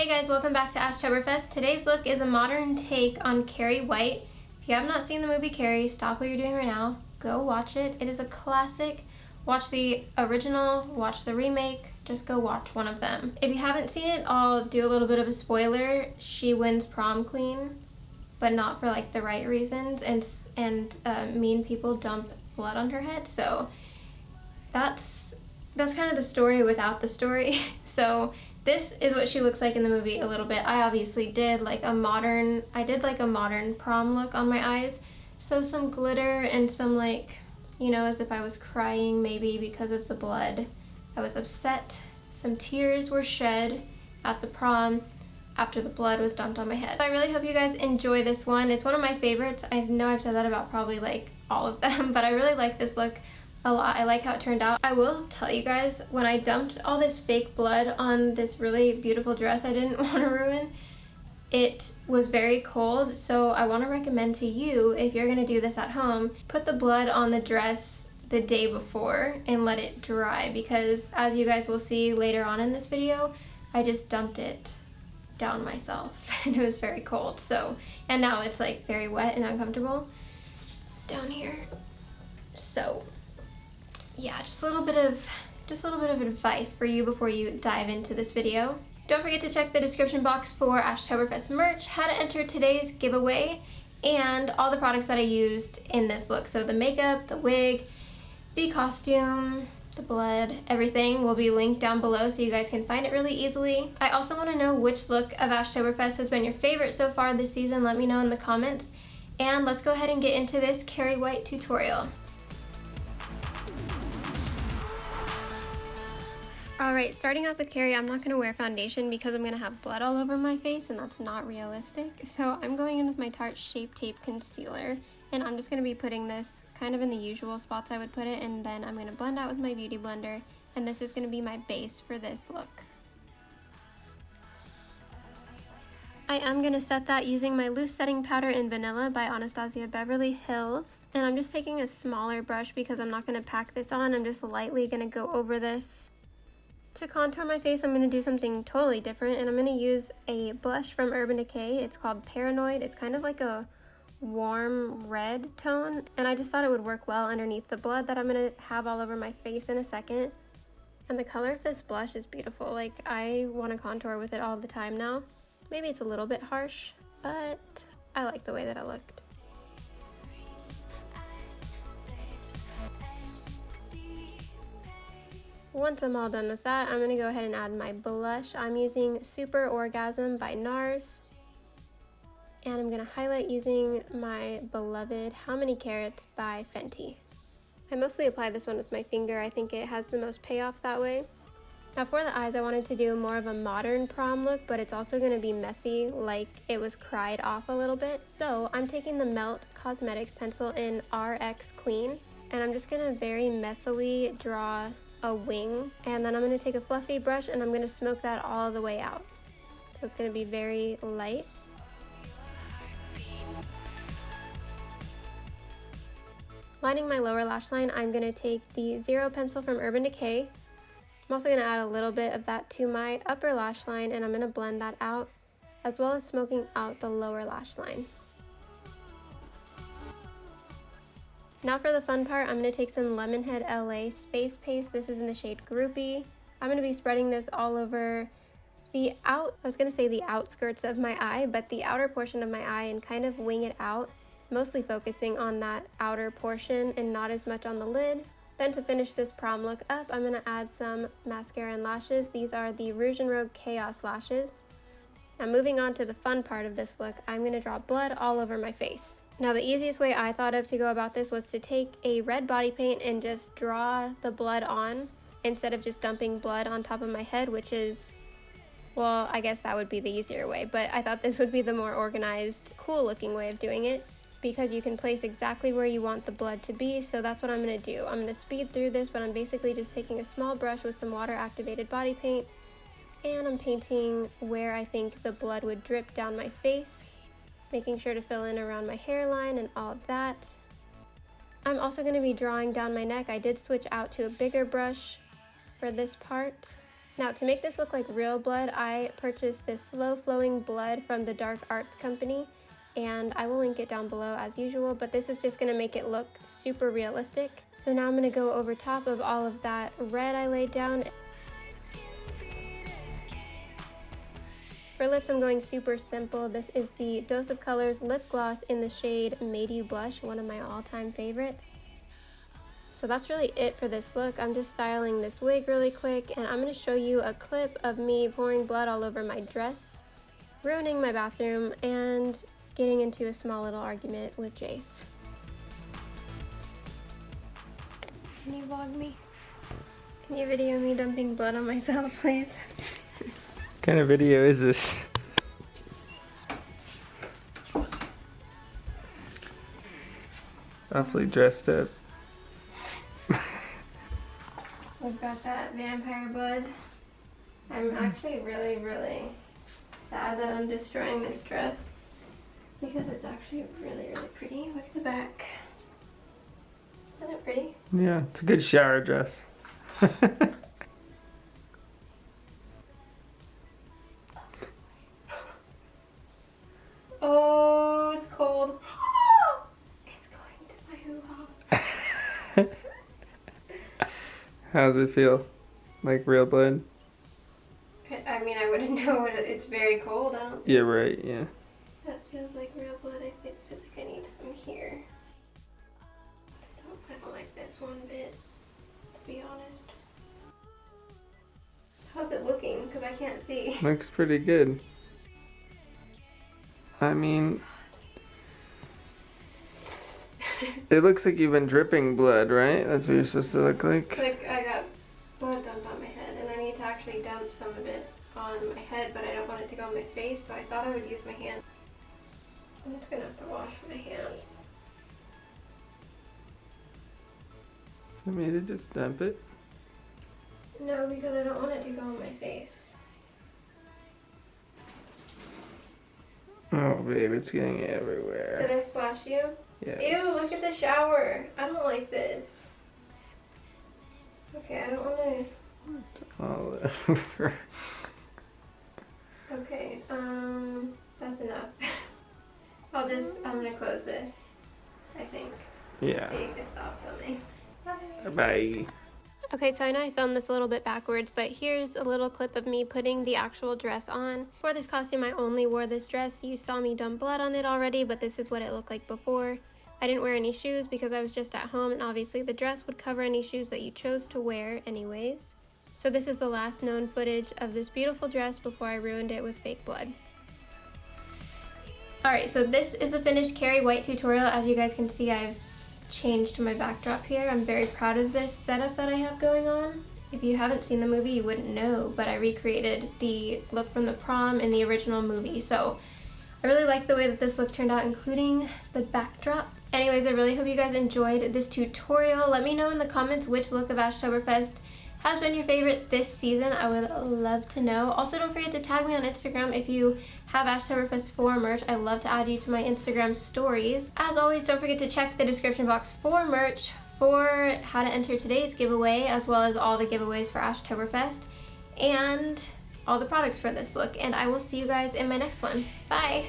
Hey guys, welcome back to ASHTOBERFEST. Today's look is a modern take on Carrie White. If you have not seen the movie Carrie, stop what you're doing right now. Go watch it. It is a classic. Watch the original, watch the remake, just go watch one of them. If you haven't seen it, I'll do a little bit of a spoiler. She wins prom queen, but not for like the right reasons, and mean people dump blood on her head. So that's kind of the story without the story. So this is what she looks like in the movie a little bit. I obviously did like a modern prom look on my eyes. So some glitter and some like, you know, as if I was crying maybe because of the blood. I was upset. Some tears were shed at the prom after the blood was dumped on my head. So I really hope you guys enjoy this one. It's one of my favorites. I know I've said that about probably like all of them, but I really like this look a lot. I like how it turned out. I will tell you guys, when I dumped all this fake blood on this really beautiful dress I didn't want to ruin, it was very cold, so I want to recommend to you, if you're going to do this at home, put the blood on the dress the day before and let it dry, because as you guys will see later on in this video, I just dumped it down myself and it was very cold. So, and now it's like very wet and uncomfortable down here. So yeah, just a little bit of advice for you before you dive into this video. Don't forget to check the description box for ASHTOBERFEST merch, how to enter today's giveaway, and all the products that I used in this look. So the makeup, the wig, the costume, the blood, everything will be linked down below so you guys can find it really easily. I also want to know which look of ASHTOBERFEST has been your favorite so far this season. Let me know in the comments. And let's go ahead and get into this Carrie White tutorial. Alright, starting off with Carrie, I'm not going to wear foundation because I'm going to have blood all over my face and that's not realistic. So I'm going in with my Tarte Shape Tape Concealer, and I'm just going to be putting this kind of in the usual spots I would put it, and then I'm going to blend out with my Beauty Blender, and this is going to be my base for this look. I am going to set that using my loose setting powder in Vanilla by Anastasia Beverly Hills, and I'm just taking a smaller brush because I'm not going to pack this on. I'm just lightly going to go over this. To contour my face, I'm going to do something totally different, and I'm going to use a blush from Urban Decay. It's called Paranoid. It's kind of like a warm red tone, and I just thought it would work well underneath the blood that I'm going to have all over my face in a second. And the color of this blush is beautiful. Like, I want to contour with it all the time now. Maybe it's a little bit harsh, but I like the way that it looked. Once I'm all done with that, I'm going to go ahead and add my blush. I'm using Super Orgasm by NARS. And I'm going to highlight using my beloved How Many Carats by Fenty. I mostly apply this one with my finger. I think it has the most payoff that way. Now for the eyes, I wanted to do more of a modern prom look, but it's also going to be messy, like it was cried off a little bit. So I'm taking the Melt Cosmetics pencil in RX Clean, and I'm just going to very messily draw a wing, and then I'm going to take a fluffy brush and I'm going to smoke that all the way out. So it's going to be very light. Lining my lower lash line, I'm going to take the Zero pencil from Urban Decay. I'm also going to add a little bit of that to my upper lash line, and I'm going to blend that out, as well as smoking out the lower lash line. Now for the fun part, I'm going to take some Lemonhead LA Space Paste. This is in the shade Groupie. I'm going to be spreading this all over the outskirts of my eye, but the outer portion of my eye, and kind of wing it out, mostly focusing on that outer portion and not as much on the lid. Then to finish this prom look up, I'm going to add some mascara and lashes. These are the Rouge and Rogue Chaos lashes. Now moving on to the fun part of this look, I'm going to draw blood all over my face. Now the easiest way I thought of to go about this was to take a red body paint and just draw the blood on, instead of just dumping blood on top of my head, which is, well, I guess that would be the easier way, but I thought this would be the more organized, cool looking way of doing it, because you can place exactly where you want the blood to be. So that's what I'm going to do. I'm going to speed through this, but I'm basically just taking a small brush with some water activated body paint, and I'm painting where I think the blood would drip down my face, making sure to fill in around my hairline and all of that. I'm also going to be drawing down my neck. I did switch out to a bigger brush for this part. Now to make this look like real blood, I purchased this slow flowing blood from the Dark Arts company, and I will link it down below as usual, but this is just going to make it look super realistic. So now I'm going to go over top of all of that red I laid down. For lips, I'm going super simple. This is the Dose of Colors lip gloss in the shade Made You Blush, one of my all-time favorites. So that's really it for this look. I'm just styling this wig really quick, and I'm going to show you a clip of me pouring blood all over my dress, ruining my bathroom, and getting into a small little argument with Jace. Can you vlog me? Can you video me dumping blood on myself, please? What kind of video is this? Awfully dressed up. We've got that vampire blood. I'm actually really, really sad that I'm destroying this dress because it's actually really, really pretty. Look at the back. Isn't it pretty? Yeah, it's a good shower dress. Oh, it's cold. It's going to my hoo-ha. How does it feel? Like real blood? I mean, I wouldn't know. It's very cold. I don't. Yeah, right, yeah. That feels like real blood. I feel like I need some here. I don't like this one bit, to be honest. How's it looking? Because I can't see. Looks pretty good. I mean, it looks like you've been dripping blood, right? That's what you're supposed to look like. Like I got blood dumped on my head, and I need to actually dump some of it on my head, but I don't want it to go on my face, so I thought I would use my hand. I'm just gonna have to wash my hands. Want me to just dump it? No, because I don't want it to go on my face. Oh, babe, it's getting everywhere. Did I splash you? Yes. Ew, look at the shower. I don't like this. Okay, I don't want to... All over. Okay, that's enough. I'm gonna close this, I think. Yeah. So you can stop filming. Bye. Bye. Okay, so I know I filmed this a little bit backwards, but here's a little clip of me putting the actual dress on. For this costume, I only wore this dress. You saw me dump blood on it already, but this is what it looked like before. I didn't wear any shoes because I was just at home, and obviously the dress would cover any shoes that you chose to wear anyways. So this is the last known footage of this beautiful dress before I ruined it with fake blood. Alright, so this is the finished Carrie White tutorial. As you guys can see, I've changed my backdrop here. I'm very proud of this setup that I have going on. If you haven't seen the movie, you wouldn't know, but I recreated the look from the prom in the original movie. So I really like the way that this look turned out, including the backdrop. Anyways, I really hope you guys enjoyed this tutorial. Let me know in the comments which look of ASHTOBERFEST has been your favorite this season. I would love to know. Also, don't forget to tag me on Instagram if you have ASHTOBERFEST 4 merch. I love to add you to my Instagram stories. As always, don't forget to check the description box for merch, for how to enter today's giveaway, as well as all the giveaways for ASHTOBERFEST, and all the products for this look. And I will see you guys in my next one. Bye!